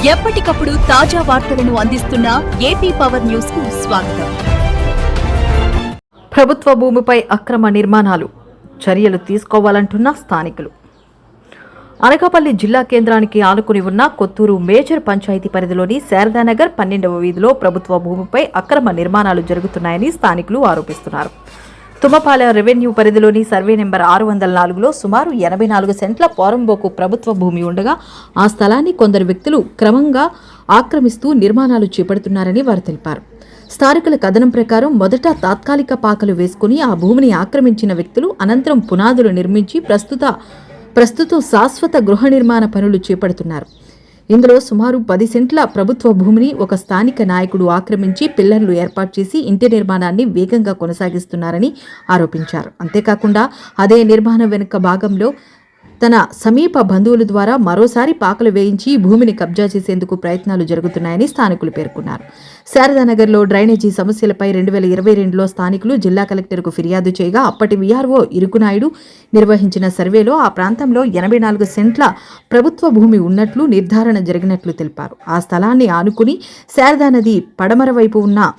ఎప్పటికప్పుడు తాజా వార్తలను అందిస్తున్న ఏపీ పవర్ న్యూస్ కు స్వాగతం. ప్రభుత్వ భూమిపై అక్రమ నిర్మాణాలు చర్యలు తీసుకోవాలంటున్న స్థానికులు. అనకాపల్లి జిల్లా కేంద్రానికి ఆనుకుని ఉన్న కొత్తూరు మేజర్ పంచాయతీ పరిధిలోని శారదానగర్ 12వ వీధిలో ప్రభుత్వ భూమిపై అక్రమ నిర్మాణాలు జరుగుతున్నాయని స్థానికులు ఆరోపిస్తున్నారు. తుమ్మపాల రెవెన్యూ పరిధిలోని సర్వే నెంబర్ 604లో సుమారు 84 సెంట్ల పోరంబోకు ప్రభుత్వ భూమి ఉండగా ఆ స్థలాన్ని కొందరు వ్యక్తులు క్రమంగా ఆక్రమిస్తూ నిర్మాణాలు చేపడుతున్నారని వారు తెలిపారు. స్థానికుల కథనం ప్రకారం మొదట తాత్కాలిక పాకలు వేసుకుని ఆ భూమిని ఆక్రమించిన వ్యక్తులు అనంతరం పునాదులు నిర్మించి ప్రస్తుతం శాశ్వత గృహ నిర్మాణ పనులు చేపడుతున్నారు. ఇందులో సుమారు 10 సెంట్ల ప్రభుత్వ భూమిని ఒక స్థానిక నాయకుడు ఆక్రమించి పిల్లర్లు ఏర్పాటు చేసి ఇంటి నిర్మాణాన్ని వేగంగా కొనసాగిస్తున్నారని ఆరోపించారు. అంతేకాకుండా అదే నిర్మాణం వెనుక భాగంలో తన సమీప బంధువుల ద్వారా మరోసారి పాకలు వేయించి భూమిని కబ్జా చేసేందుకు ప్రయత్నాలు జరుగుతున్నాయని స్థానికులు పేర్కొన్నారు. శారదానగర్లో డ్రైనేజీ సమస్యలపై 2022లో స్థానికులు జిల్లా కలెక్టర్కు ఫిర్యాదు చేయగా అప్పటి వీఆర్ఓ ఇరుకునాయుడు నిర్వహించిన సర్వేలో ఆ ప్రాంతంలో 84 సెంట్ల ప్రభుత్వ భూమి ఉన్నట్లు నిర్ధారణ జరిగినట్లు తెలిపారు. ఆ స్థలాన్ని ఆనుకుని శారదా నది పడమర వైపు ఉన్న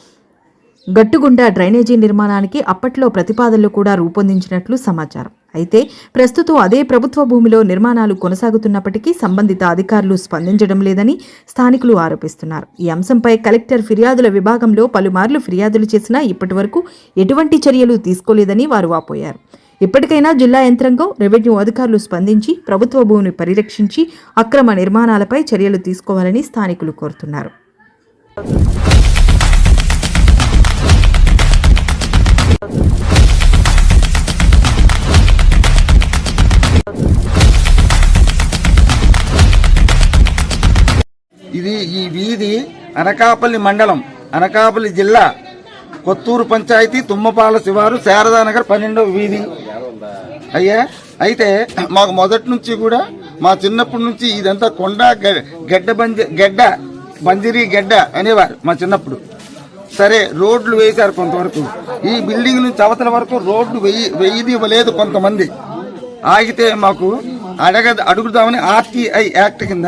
గట్టుగుండా డ్రైనేజీ నిర్మాణానికి అప్పట్లో ప్రతిపాదనలు కూడా రూపొందించినట్లు సమాచారం. అయితే ప్రస్తుతం అదే ప్రభుత్వ భూమిలో నిర్మాణాలు కొనసాగుతున్నప్పటికీ సంబంధిత అధికారులు స్పందించడం లేదని స్థానికులు ఆరోపిస్తున్నారు. ఈ అంశంపై కలెక్టర్ ఫిర్యాదుల విభాగంలో పలుమార్లు ఫిర్యాదులు చేసినా ఇప్పటివరకు ఎటువంటి చర్యలు తీసుకోలేదని వారు వాపోయారు. ఇప్పటికైనా జిల్లా యంత్రాంగం, రెవెన్యూ అధికారులు స్పందించి ప్రభుత్వ భూమిని పరిరక్షించి అక్రమ నిర్మాణాలపై చర్యలు తీసుకోవాలని స్థానికులు కోరుతున్నారు. ఇది ఈ వీధి అనకాపల్లి మండలం, అనకాపల్లి జిల్లా, కొత్తూరు పంచాయతీ, తుమ్మపాల శివారు, శారదానగర్ 12వ వీధి అయ్యా. అయితే మాకు మొదటి నుంచి కూడా మా చిన్నప్పటి నుంచి ఇదంతా కొండ గడ్డ బంజరీ గడ్డ అనేవారు మా చిన్నప్పుడు. సరే, రోడ్లు వేశారు కొంతవరకు. ఈ బిల్డింగ్ నుంచి అవతల వరకు రోడ్లు వెయ్యిది ఇవ్వలేదు కొంతమంది. ఆగితే మాకు అడుగుదామని ఆర్టీఐ యాక్ట్ కింద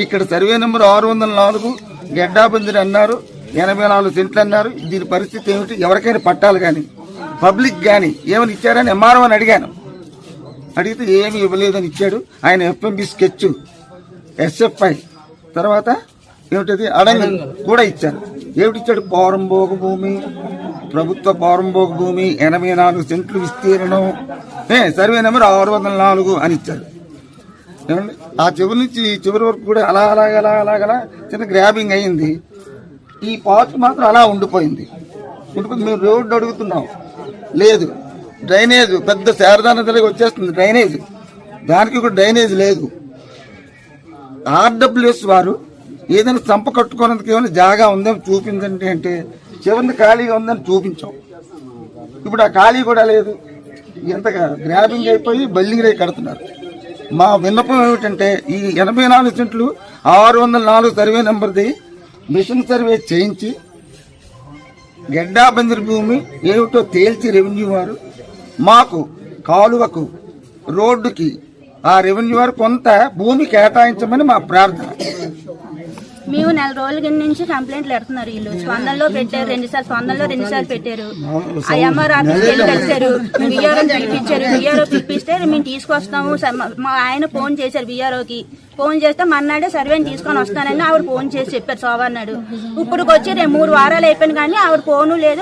ఇక్కడ సర్వే నెంబర్ 604 గెడ్డాబందిరి అన్నారు, 84 సెంట్లు అన్నారు. దీని పరిస్థితి ఏమిటి? ఎవరికైనా పట్టాలి కానీ పబ్లిక్ కానీ ఏమని ఇచ్చారని ఎంఆర్ఓ అని అడిగాను. అడిగితే ఏమి ఇవ్వలేదని ఇచ్చాడు. ఆయన ఎఫ్ఎంబి స్కెచ్, ఎస్ఎఫ్ఐ, తర్వాత ఏమిటది అడంగి కూడా ఇచ్చారు. ఏమిటిచ్చాడు? పోరంబోగు భూమి, ప్రభుత్వ పోరంబోగు భూమి, 84 సెంట్లు విస్తీర్ణం, సర్వే నెంబర్ 604 అని ఇచ్చారు. ఆ చివరి నుంచి చివరి వరకు కూడా అలాగలా చిన్న గ్రాబింగ్ అయింది. ఈ పార్ట్ మాత్రం అలా ఉండిపోయింది. మేము రోడ్డు అడుగుతున్నాం, లేదు. డ్రైనేజ్ పెద్ద శారదా నదిలోకి వచ్చేస్తుంది డ్రైనేజ్, దానికి కూడా డ్రైనేజ్ లేదు. ఆర్డబ్ల్యూఎస్ వారు ఏదైనా చంప కట్టుకోవడానికి ఏమైనా జాగా ఉందని చూపించండి అంటే చివరిని ఖాళీగా ఉందని చూపించాం. ఇప్పుడు ఆ ఖాళీ కూడా లేదు. ఎంత గ్రాబింగ్ అయిపోయి బిల్డింగ్ కడుతున్నారు. మా విన్నపం ఏమిటంటే ఈ 84 సెంట్లు 604 సర్వే నెంబర్ది మిషన్ సర్వే చేయించి గెడ్డాబందిరి భూమి ఏమిటో తేల్చి రెవెన్యూ వారు మాకు కాలువకు, రోడ్డుకి ఆ రెవెన్యూ వారు కొంత భూమి కేటాయించమని మా ప్రార్థన. మేము 4 రోజుల కింద నుంచి కంప్లైంట్లు పెడుతున్నారు. వీళ్ళు స్పందనలో పెట్టారు, 2 సార్లు పెట్టారు. ఆ ఎంఆర్ ఆఫీస్కి వెళ్ళి కలిశారు, విఆర్ఓని పిలిపించారు. విఆర్ఓ పిలిపిస్తే మేము తీసుకొస్తాము. మా ఆయన ఫోన్ చేశారు విఆర్ఓకి. ఫోన్ చేస్తే మన్నాడే సర్వేని తీసుకొని వస్తానని ఆవిడ ఫోన్ చేసి చెప్పారు సోమవారం. ఇప్పుడు వచ్చి 3 వారాలు అయిపోయింది కానీ ఆవిడ ఫోను లేదు,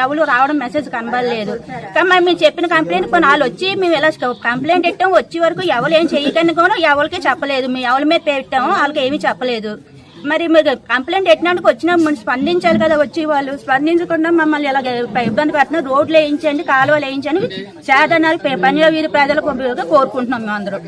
ఎవరు రావడం మెసేజ్ కనబడలేదు. కానీ మేము చెప్పిన కంప్లైంట్ కొన్ని వాళ్ళు వచ్చి మేము ఇలా కంప్లైంట్ పెట్టాం, వచ్చే వరకు ఎవరు ఏం చేయకండి కూడా ఎవరికి చెప్పలేదు. మేము ఎవరి మీద పెట్టాము, వాళ్ళకి ఏమీ చెప్పలేదు. మరి మీరు కంప్లైంట్ పెట్టినందుకు వచ్చినా స్పందించాలి కదా. వచ్చి వాళ్ళు స్పందించకుండా మమ్మల్ని ఇలా ఇబ్బంది పెడుతున్నారు. రోడ్లు వేయించండి, కాలువలు వేయించండి, శారదానగర్ 12వ వీధి ప్రజలకు కోరుకుంటున్నాం మేము అందరం.